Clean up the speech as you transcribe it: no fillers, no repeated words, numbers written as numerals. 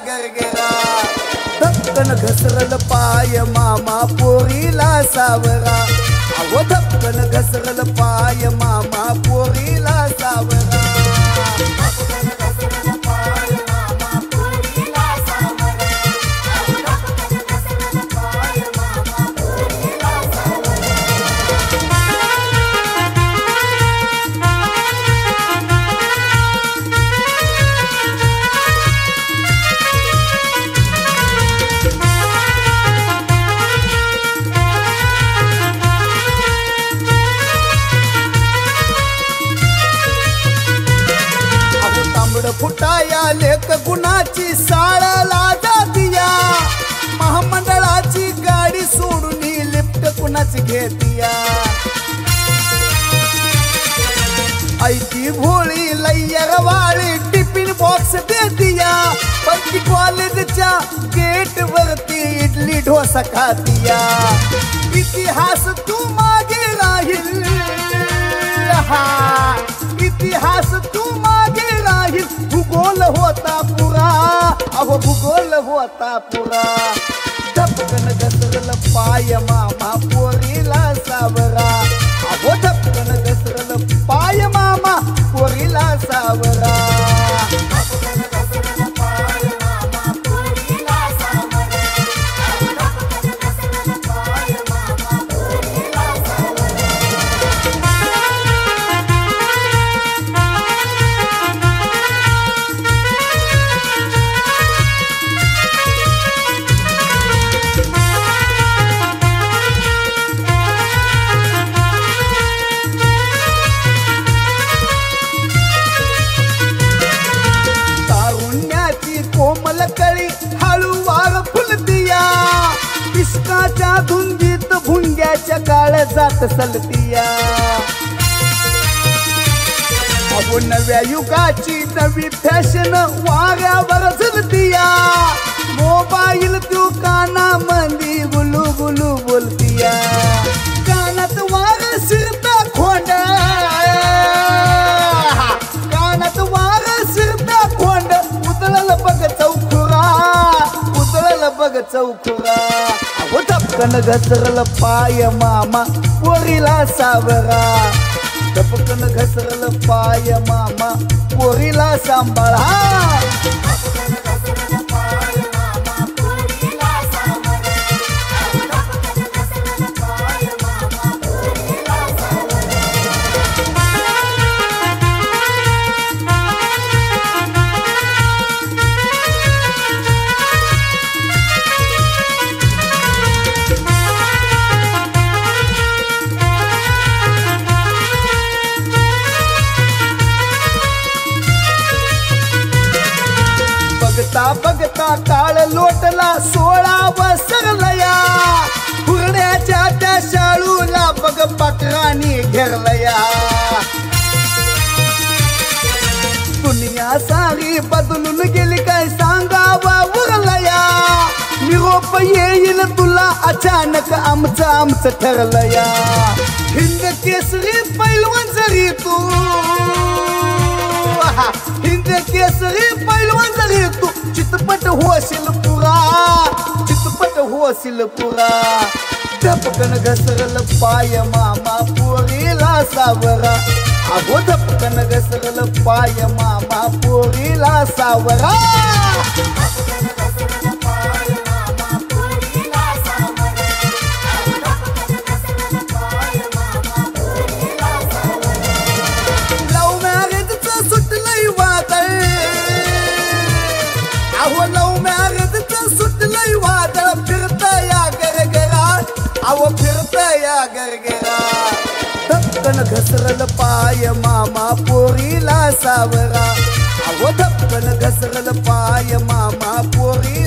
गरगरा धपकन घसरल पाय मामा पोरीला सावरा अहो धपकन घसरल पाय मामा पोरीला सावरा फुटाया लेक गुणाची साळाला जातिया महामंडळाची गाडी सोडून लिफ्ट कुणाची घेतिया ऐकी भोळी लय्यरवाळी टिफिन बॉक्स देतिया पण कॉलेजच्या गेट वरती इडली डोसा खातिया इतिहास तू मागे राहील इतिहास तू मागे राहील भूगोल होता पुरा अहो भूगोल होता पुरा धपकन घसरल पाय मामा पोरीला सावरा अहो धपकन घसरल पाय मामा पोरीला सावरा कोमल कळी हळूवार फुलतिया इश्काच्या धुंदीत भुंग्याच्या काळजात सलतिया अहो नव्या युगाची नवी फॅशन वाऱ्यावर झलतिया मोबाईल तू कानामंदी गुलू गुलू बोलतिया कानात वार शिरता खोंड कानात वार शिरता खोंड उतळल बघ चौखुरा उतळल बघ चौखुरा अहो धपकन घसरल पाय मामा पोरीला सावरा धपकन घसरल पाय मामा पोरीला सांभाळा बघता बघता काळ लोटला 16 वसरलया हुरड्याच्या त्या शाळूला बघ पाखरांनी घेरलया दुनिया सारी बदलून गेली काय सांगावा उरलया निरोप येईल तुला अचानक आमचं ठरलया हिंद केसरी पैलवान जरी तू हिंद केसरी पैलवान जरी तू चितपट होशील पुरा धपकन घसरल पाय मामा पोरीला सावरा अगो धपकन घसरल पाय मामा पोरीला सावरा फिरतया गरगरा धपकन घसरल पाय मामा पोरीला सावरा अहो धपकन घसरल पाय मामा पोरी